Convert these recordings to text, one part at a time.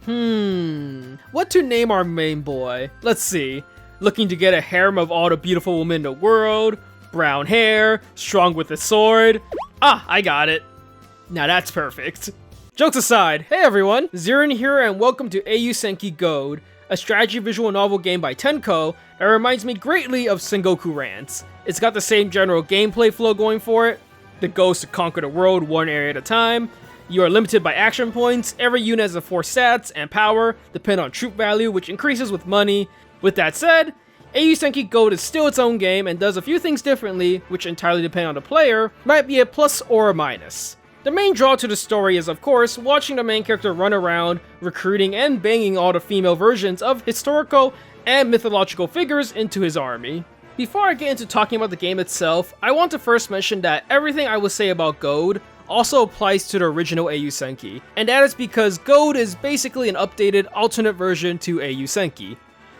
What to name our main boy? Let's see. Looking to get a harem of all the beautiful women in the world, brown hair, strong with a sword. Ah, I got it. Now that's perfect. Jokes aside, hey everyone, Zirin here and welcome to Eiyuu Senki Gold, a strategy visual novel game by Tecmo that reminds me greatly of Not-Rance. It's got the same general gameplay flow going for it. The goal is to conquer the world one area at a time. You are limited by action points. Every unit has 4 stats and power, depend on troop value, which increases with money. With that said, Eiyuu Senki Gold is still its own game and does a few things differently, which entirely depend on the player, might be a plus or a minus. The main draw to the story is, of course, watching the main character run around, recruiting and banging all the female versions of historical and mythological figures into his army. Before I get into talking about the game itself, I want to first mention that everything I will say about Gold also applies to the original Eiyuu Senki, and that is because Gold is basically an updated alternate version to Eiyuu Senki.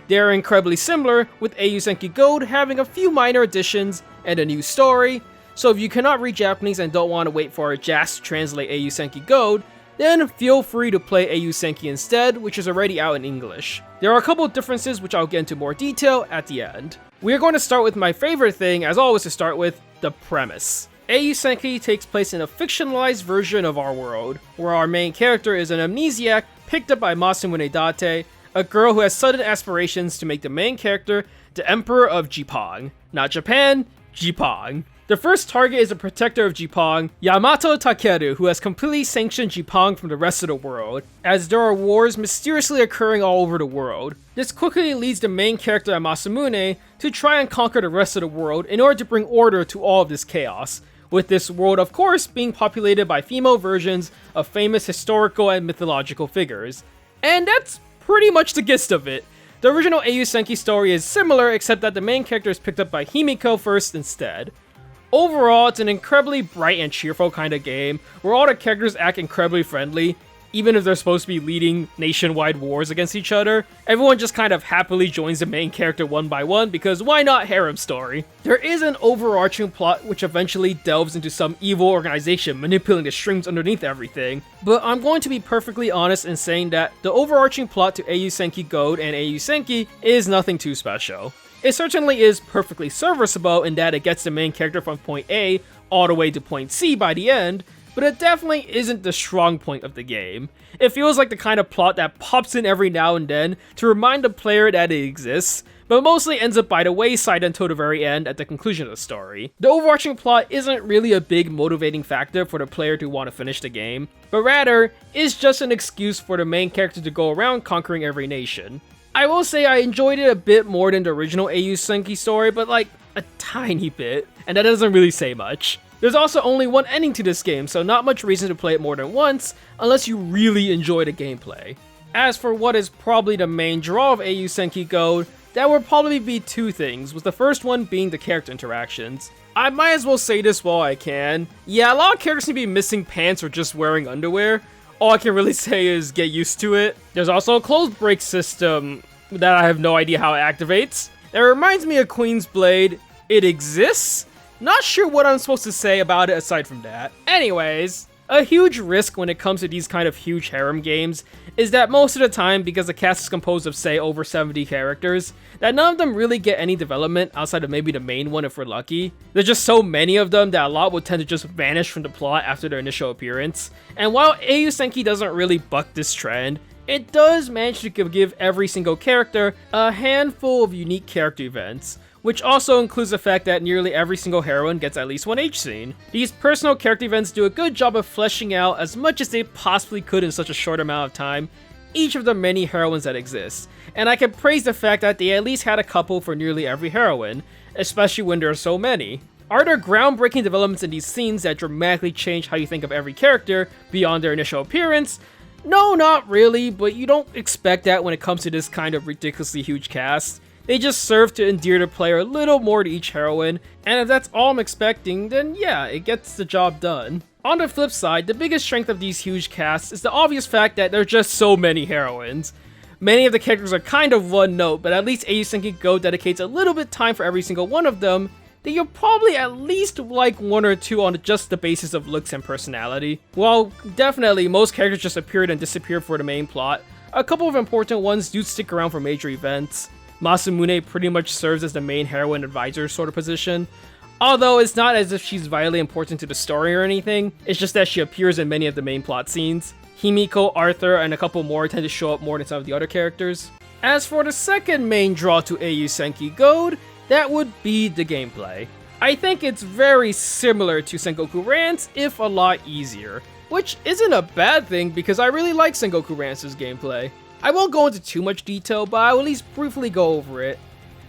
They are incredibly similar, with Eiyuu Senki Gold having a few minor additions and a new story, so if you cannot read Japanese and don't want to wait for a JAS to translate Eiyuu Senki Gold, then feel free to play Eiyuu Senki instead, which is already out in English. There are a couple of differences which I'll get into more detail at the end. We are going to start with my favorite thing, as always to start with, the premise. Eiyuu Senki takes place in a fictionalized version of our world, where our main character is an amnesiac picked up by Masamune Date, a girl who has sudden aspirations to make the main character the Emperor of Jipang. Not Japan, Jipang. The first target is a protector of Jipang, Yamato Takeru, who has completely sanctioned Jipang from the rest of the world, as there are wars mysteriously occurring all over the world. This quickly leads the main character Masamune to try and conquer the rest of the world in order to bring order to all of this chaos, with this world of course being populated by female versions of famous historical and mythological figures. And that's pretty much the gist of it. The original Eiyuu Senki story is similar, except that the main character is picked up by Himiko first instead. Overall, it's an incredibly bright and cheerful kind of game, where all the characters act incredibly friendly, even if they're supposed to be leading nationwide wars against each other. Everyone just kind of happily joins the main character one by one, because why not harem story? There is an overarching plot which eventually delves into some evil organization manipulating the strings underneath everything, but I'm going to be perfectly honest in saying that the overarching plot to Eiyuu Senki Gold and Eiyuu Senki is nothing too special. It certainly is perfectly serviceable in that it gets the main character from point A all the way to point C by the end, but it definitely isn't the strong point of the game. It feels like the kind of plot that pops in every now and then to remind the player that it exists, but mostly ends up by the wayside until the very end at the conclusion of the story. The overarching plot isn't really a big motivating factor for the player to want to finish the game, but rather is just an excuse for the main character to go around conquering every nation. I will say I enjoyed it a bit more than the original Eiyuu Senki story, but like a tiny bit, and that doesn't really say much. There's also only one ending to this game, so not much reason to play it more than once, unless you really enjoy the gameplay. As for what is probably the main draw of Eiyuu Senki Gold, that would probably be 2 things, with the first one being the character interactions. I might as well say this while I can. Yeah, a lot of characters seem to be missing pants or just wearing underwear. All I can really say is get used to it. There's also a closed break system that I have no idea how it activates. It reminds me of Queen's Blade. It exists? Not sure what I'm supposed to say about it aside from that. Anyways, a huge risk when it comes to these kind of huge harem games is that most of the time, because the cast is composed of say over 70 characters, that none of them really get any development outside of maybe the main one if we're lucky. There's just so many of them that a lot would tend to just vanish from the plot after their initial appearance. And while Eiyuu Senki doesn't really buck this trend, it does manage to give every single character a handful of unique character events, which also includes the fact that nearly every single heroine gets at least one H scene. These personal character events do a good job of fleshing out as much as they possibly could in such a short amount of time each of the many heroines that exist, and I can praise the fact that they at least had a couple for nearly every heroine, especially when there are so many. Are there groundbreaking developments in these scenes that dramatically change how you think of every character beyond their initial appearance? No, not really, but you don't expect that when it comes to this kind of ridiculously huge cast. They just serve to endear the player a little more to each heroine, and if that's all I'm expecting, then yeah, it gets the job done. On the flip side, the biggest strength of these huge casts is the obvious fact that there are just so many heroines. Many of the characters are kind of one note, but at least Eiyuu Senki Gold dedicates a little bit of time for every single one of them, that you'll probably at least like one or two on just the basis of looks and personality. While definitely most characters just appeared and disappeared for the main plot, a couple of important ones do stick around for major events. Masamune pretty much serves as the main heroine advisor sort of position, although it's not as if she's vitally important to the story or anything, it's just that she appears in many of the main plot scenes. Himiko, Arthur, and a couple more tend to show up more than some of the other characters. As for the second main draw to Eiyuu Senki Gold, that would be the gameplay. I think it's very similar to Sengoku Rance, if a lot easier, which isn't a bad thing because I really like Sengoku Rance's gameplay. I won't go into too much detail, but I will at least briefly go over it.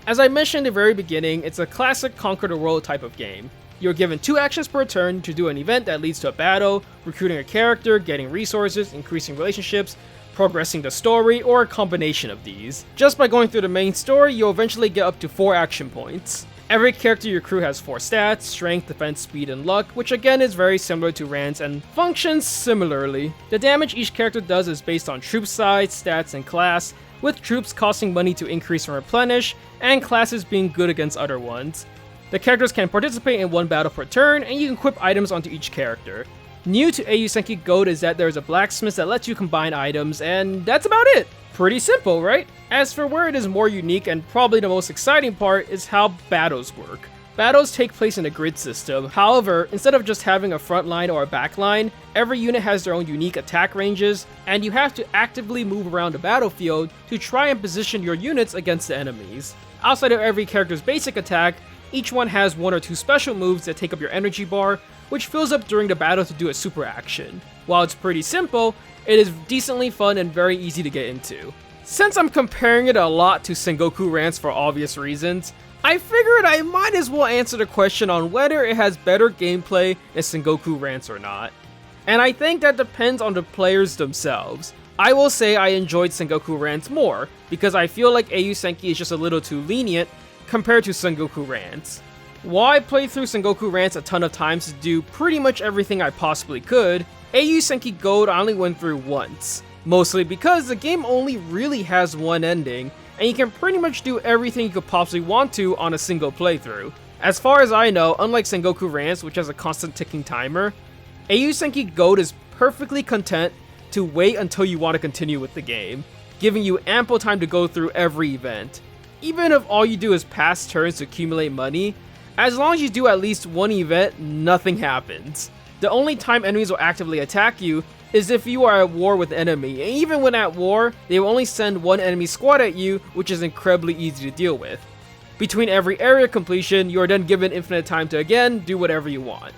As I mentioned at the very beginning, it's a classic conquer the world type of game. You're given 2 actions per turn to do an event that leads to a battle, recruiting a character, getting resources, increasing relationships, progressing the story, or a combination of these. Just by going through the main story, you'll eventually get up to 4 action points. Every character you crew has 4 stats: strength, defense, speed, and luck, which again is very similar to Rance and functions similarly. The damage each character does is based on troop size, stats, and class, with troops costing money to increase and replenish, and classes being good against other ones. The characters can participate in 1 battle per turn, and you can equip items onto each character. New to Eiyuu Senki Gold is that there is a blacksmith that lets you combine items, and that's about it. Pretty simple, right? As for where it is more unique and probably the most exciting part is how battles work. Battles take place in a grid system, however, instead of just having a front line or a back line, every unit has their own unique attack ranges, and you have to actively move around the battlefield to try and position your units against the enemies. Outside of every character's basic attack, each one has 1 or 2 special moves that take up your energy bar, which fills up during the battle to do a super action. While it's pretty simple, it is decently fun and very easy to get into. Since I'm comparing it a lot to Sengoku Rance for obvious reasons, I figured I might as well answer the question on whether it has better gameplay than Sengoku Rance or not. And I think that depends on the players themselves. I will say I enjoyed Sengoku Rance more, because I feel like Eiyuu Senki is just a little too lenient compared to Sengoku Rance. While I played through Sengoku Rance a ton of times to do pretty much everything I possibly could, Eiyuu Senki Gold I only went through once. Mostly because the game only really has one ending, and you can pretty much do everything you could possibly want to on a single playthrough. As far as I know, unlike Sengoku Rance, which has a constant ticking timer, Eiyuu Senki Gold is perfectly content to wait until you want to continue with the game, giving you ample time to go through every event. Even if all you do is pass turns to accumulate money, as long as you do at least one event, nothing happens. The only time enemies will actively attack you is if you are at war with an enemy, and even when at war, they will only send 1 enemy squad at you, which is incredibly easy to deal with. Between every area completion, you are then given infinite time to again do whatever you want.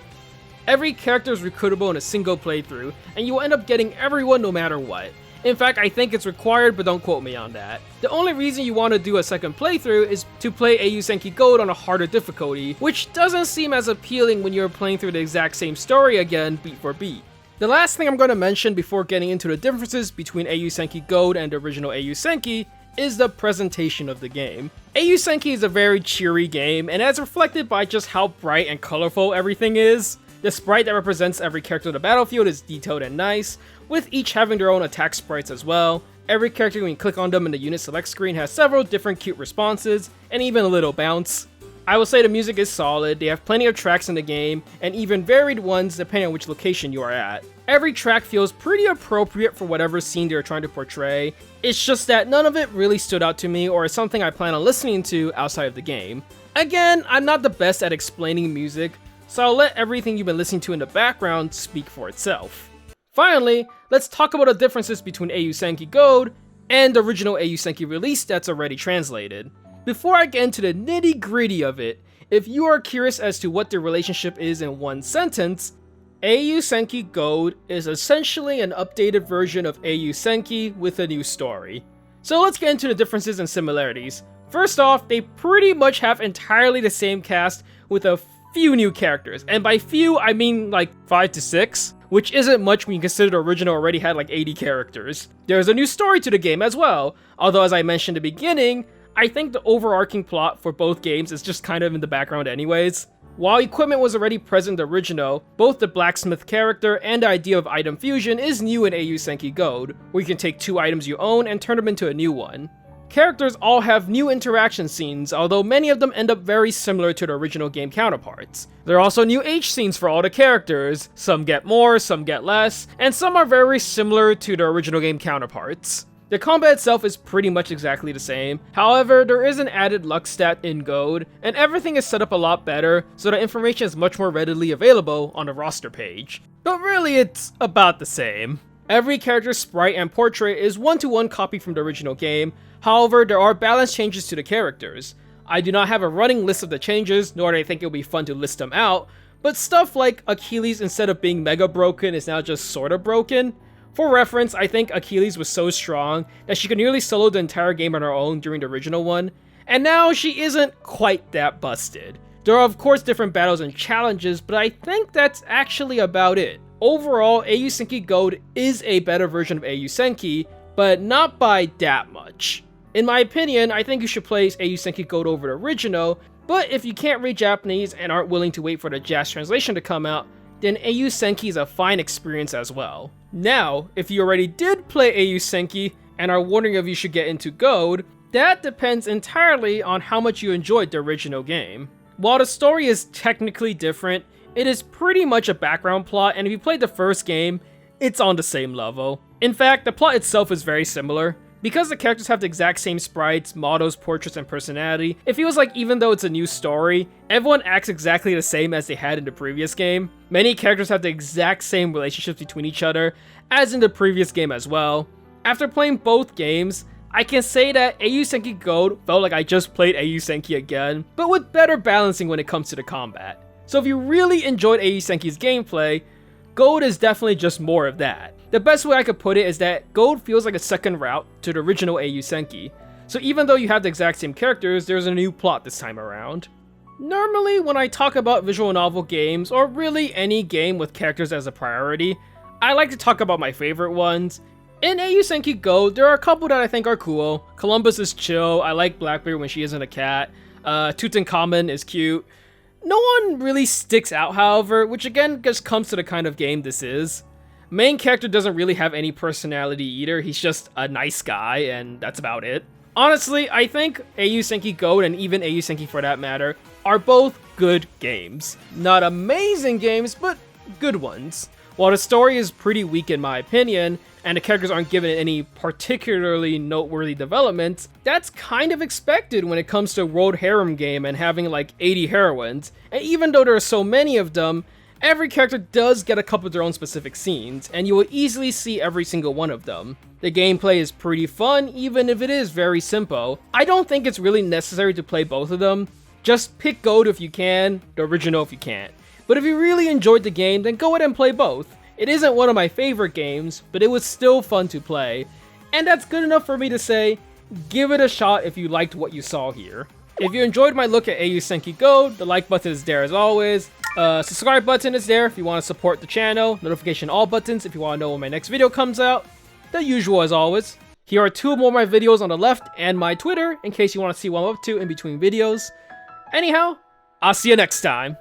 Every character is recruitable in a single playthrough, and you will end up getting everyone no matter what. In fact, I think it's required, but don't quote me on that. The only reason you want to do a second playthrough is to play Eiyuu Senki Gold on a harder difficulty, which doesn't seem as appealing when you're playing through the exact same story again, beat for beat. The last thing I'm going to mention before getting into the differences between Eiyuu Senki Gold and the original Eiyuu Senki is the presentation of the game. Eiyuu Senki is a very cheery game, and as reflected by just how bright and colorful everything is. The sprite that represents every character on the battlefield is detailed and nice, with each having their own attack sprites as well. Every character, when you click on them in the unit select screen, has several different cute responses, and even a little bounce. I will say the music is solid, they have plenty of tracks in the game, and even varied ones depending on which location you are at. Every track feels pretty appropriate for whatever scene they're trying to portray. It's just that none of it really stood out to me or is something I plan on listening to outside of the game. Again, I'm not the best at explaining music, so I'll let everything you've been listening to in the background speak for itself. Finally, let's talk about the differences between Eiyuu Senki Gold and the original Eiyuu Senki release that's already translated. Before I get into the nitty gritty of it, if you are curious as to what the relationship is in one sentence, Eiyuu Senki Gold is essentially an updated version of Eiyuu Senki with a new story. So let's get into the differences and similarities. First off, they pretty much have entirely the same cast with a few new characters, and by few I mean like 5 to 6, which isn't much when you consider the original already had like 80 characters. There's a new story to the game as well, although as I mentioned at the beginning, I think the overarching plot for both games is just kind of in the background anyways. While equipment was already present in the original, both the blacksmith character and the idea of item fusion is new in Eiyuu Senki Gold, where you can take 2 items you own and turn them into a new one. Characters all have new interaction scenes, although many of them end up very similar to the original game counterparts. There are also new H scenes for all the characters, some get more, some get less, and some are very similar to the original game counterparts. The combat itself is pretty much exactly the same, however, there is an added luck stat in Gold, and everything is set up a lot better, so the information is much more readily available on the roster page. But really, it's about the same. Every character's sprite and portrait is one-to-one copy from the original game, however, there are balance changes to the characters. I do not have a running list of the changes, nor do I think it would be fun to list them out, but stuff like Achilles, instead of being mega broken, is now just sorta broken. For reference, I think Achilles was so strong that she could nearly solo the entire game on her own during the original one, and now she isn't quite that busted. There are of course different battles and challenges, but I think that's actually about it. Overall, Eiyuu Senki Gold is a better version of Eiyuu Senki, but not by that much. In my opinion, I think you should place Eiyuu Senki Gold over the original, but if you can't read Japanese and aren't willing to wait for the jazz translation to come out, then Eiyuu Senki is a fine experience as well. Now, if you already did play Eiyuu Senki and are wondering if you should get into Gold, that depends entirely on how much you enjoyed the original game. While the story is technically different, it is pretty much a background plot, and if you played the first game, it's on the same level. In fact, the plot itself is very similar. Because the characters have the exact same sprites, models, portraits, and personality, it feels like even though it's a new story, everyone acts exactly the same as they had in the previous game. Many characters have the exact same relationships between each other as in the previous game as well. After playing both games, I can say that Eiyuu Senki Gold felt like I just played Eiyuu Senki again, but with better balancing when it comes to the combat. So if you really enjoyed Eiyuu Senki's gameplay, Gold is definitely just more of that. The best way I could put it is that Gold feels like a second route to the original Eiyuu Senki. So even though you have the exact same characters, there's a new plot this time around. Normally, when I talk about visual novel games, or really any game with characters as a priority, I like to talk about my favorite ones. In Eiyuu Senki Gold, there are a couple that I think are cool. Columbus is chill, I like Blackbeard when she isn't a cat, Tutankhamun is cute. No one really sticks out, however, which again just comes to the kind of game this is. Main character doesn't really have any personality either, he's just a nice guy, and that's about it. Honestly, I think Eiyuu Senki Gold, and even Eiyuu Senki for that matter, are both good games. Not amazing games, but good ones. While the story is pretty weak in my opinion, and the characters aren't given any particularly noteworthy developments, that's kind of expected when it comes to a World Harem game and having like 80 heroines, and even though there are so many of them, every character does get a couple of their own specific scenes, and you will easily see every single one of them. The gameplay is pretty fun, even if it is very simple. I don't think it's really necessary to play both of them. Just pick Gold if you can, the original if you can't. But if you really enjoyed the game, then go ahead and play both. It isn't one of my favorite games, but it was still fun to play. And that's good enough for me to say, give it a shot if you liked what you saw here. If you enjoyed my look at Eiyuu Senki Gold, the like button is there as always. Subscribe button is there if you want to support the channel. Notification all buttons if you want to know when my next video comes out. The usual as always. Here are 2 more of my videos on the left and my Twitter in case you want to see what I'm up to in between videos. Anyhow, I'll see you next time.